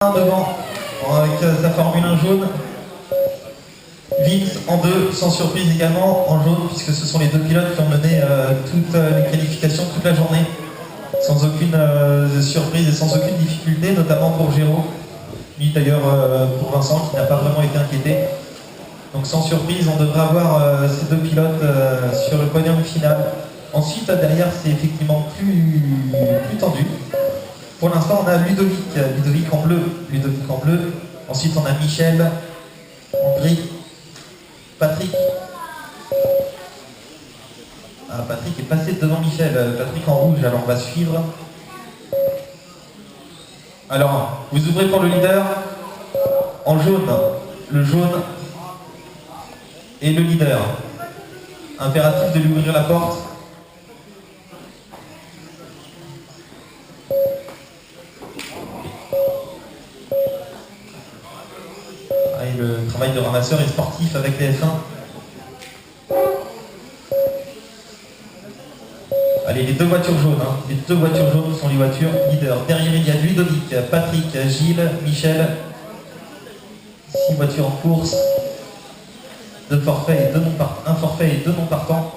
devant avec sa Formule 1 jaune. Vince en 2, sans surprise également, en jaune, puisque ce sont les deux pilotes qui ont mené toutes les qualifications toute la journée, sans aucune surprise et sans aucune difficulté, notamment pour Géraud, ni d'ailleurs pour Vincent qui n'a pas vraiment été inquiété. Donc sans surprise, on devrait avoir ces deux pilotes sur le podium final. Ensuite, derrière, c'est effectivement plus tendu. Pour l'instant, on a Ludovic en bleu, Ensuite, on a Michel en gris, Patrick. Ah, Patrick est passé devant Michel, Patrick en rouge, alors on va suivre. Alors, vous ouvrez pour le leader, en jaune, le jaune et le leader. Impératif de lui ouvrir la porte. Et le travail de ramasseur est sportif avec les F1. Allez, les deux voitures jaunes. Les deux voitures jaunes sont les voitures leaders. Derrière, il y a Ludovic, Patrick, Gilles, Michel. 6 voitures en course. 2 forfaits et 2 non partants. Un forfait et 2 non partants.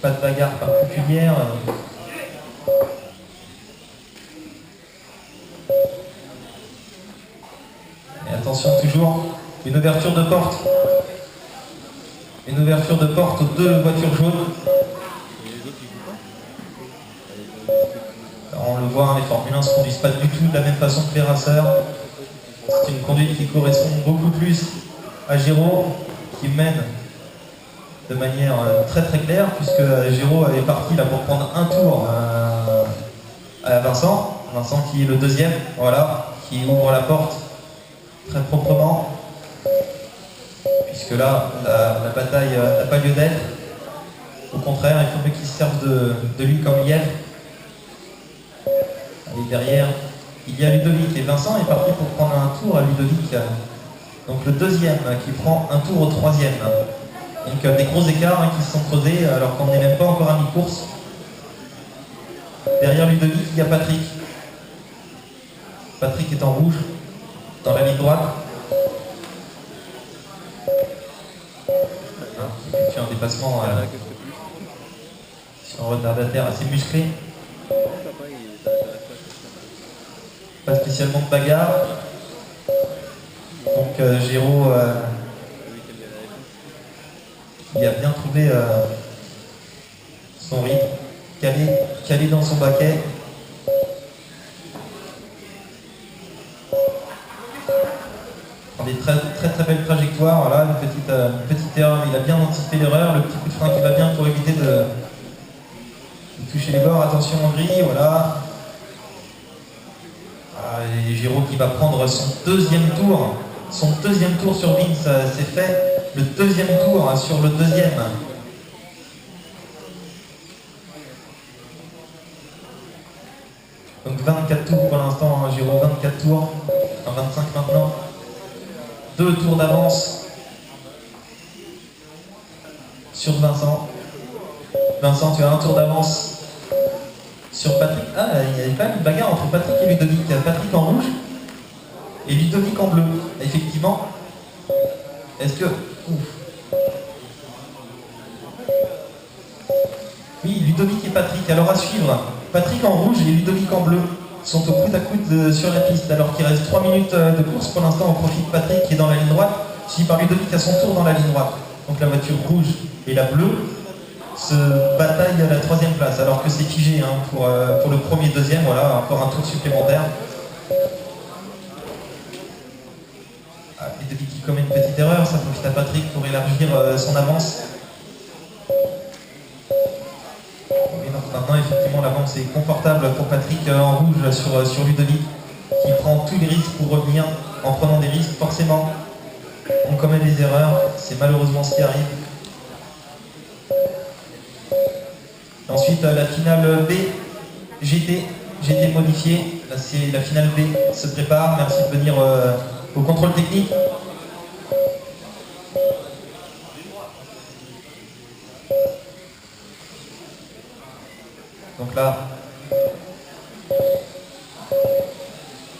Pas de bagarre particulière. Et attention toujours, une ouverture de porte. Une ouverture de porte aux deux voitures jaunes. Alors on le voit, les Formule 1 ne se conduisent pas du tout de la même façon que les raceurs. C'est une conduite qui correspond beaucoup plus à Géraud, qui mène de manière très claire, puisque Géraud est parti là pour prendre un tour à Vincent. Vincent qui est le deuxième, voilà, qui ouvre la porte très proprement, puisque là, la bataille n'a pas lieu d'être. Au contraire, il faut mieux qu'il se serve de lui comme lièvre. Allez, derrière, il y a Ludovic, et Vincent est parti pour prendre un tour à Ludovic. Donc le deuxième qui prend un tour au troisième. Donc des gros écarts qui se sont creusés alors qu'on n'est même pas encore à mi-course. Derrière Ludovic, il y a Patrick. Patrick est en rouge, dans la ligne droite. Il fait un dépassement sur un retardataire assez musclé. Pas spécialement de bagarre. Donc Géraud il a bien trouvé son rythme, calé dans son baquet. Des très belles trajectoires, voilà, une petite erreur, il a bien anticipé l'erreur, le petit coup de frein qui va bien pour éviter de toucher les bords, attention en gris, voilà. Et Géraud qui va prendre son deuxième tour sur Vince, c'est fait. Le deuxième tour sur le deuxième. Donc 24 tours pour l'instant, Géraud, 24 tours, enfin 25 maintenant. 2 tours d'avance sur Vincent. Vincent, tu as un tour d'avance sur Patrick. Ah, il y avait pas une bagarre entre Patrick et Ludovic. Patrick en rouge et Ludovic en bleu. Effectivement, est-ce que... Ouf. Oui, Ludovic et Patrick. Alors à suivre, Patrick en rouge et Ludovic en bleu sont au coude à coude sur la piste, alors qu'il reste 3 minutes de course. Pour l'instant, on profite de Patrick qui est dans la ligne droite, suivi par Ludovic à son tour dans la ligne droite. Donc la voiture rouge et la bleue se bataillent à la 3e place, alors que c'est figé pour le premier, deuxième. Voilà, encore un tour supplémentaire. Ludovic qui commet une petite erreur, ça profite à Patrick pour élargir son avance. Et donc maintenant, effectivement, l'avance est confortable pour Patrick en rouge sur Ludovic, qui prend tous les risques pour revenir. En prenant des risques, forcément, on commet des erreurs, c'est malheureusement ce qui arrive. Ensuite, la finale B, GT modifié. Là, c'est la finale B se prépare. Merci de venir au contrôle technique. Donc là,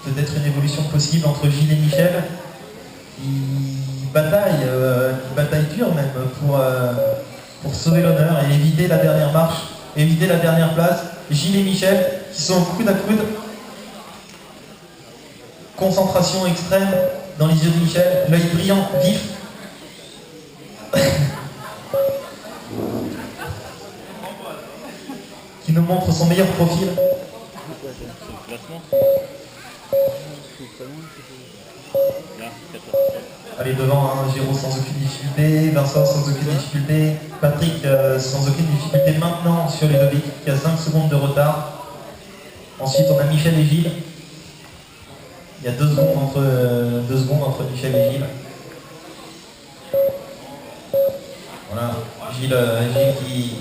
peut-être une évolution possible entre Gilles et Michel, qui bataille dur même pour sauver l'honneur et éviter la dernière marche, éviter la dernière place. Gilles et Michel qui sont coude à coude. Concentration extrême dans les yeux de Michel, l'œil brillant, vif. Qui nous montre son meilleur profil. Allez, devant, hein, Giro sans aucune difficulté, Vincent sans aucune difficulté, Patrick sans aucune difficulté maintenant sur Ludovic qui a 5 secondes de retard. Ensuite on a Michel et Gilles. Il y a 2 secondes entre Michel et Gilles. Voilà, Gilles qui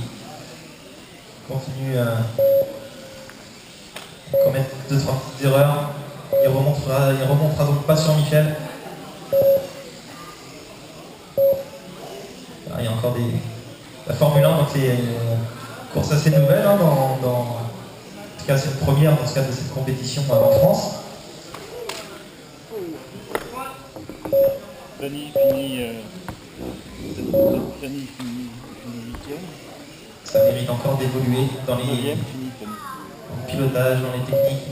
continue à commettre 2-3 petites erreurs. Il remontera donc pas sur Michel. Ah, il y a encore la Formule 1, donc c'est une course assez nouvelle, hein, en tout cas c'est une première dans ce cas de cette compétition en France. Dany finit 8e. Ça mérite encore d'évoluer dans le pilotage, dans les techniques.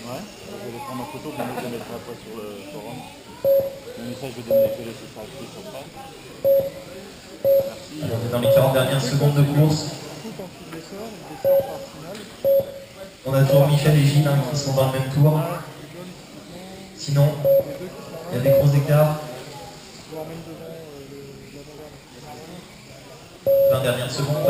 Ouais, je vais prendre en photo, puis je le mettrai après sur le forum. Le message, je vais laisser ça actif sur ça. Merci. On est dans les 40 dernières secondes de course. On a toujours Michel et Gilles, hein, qui sont dans le même tour. Sinon, il y a des gros écarts. 20 dernières secondes.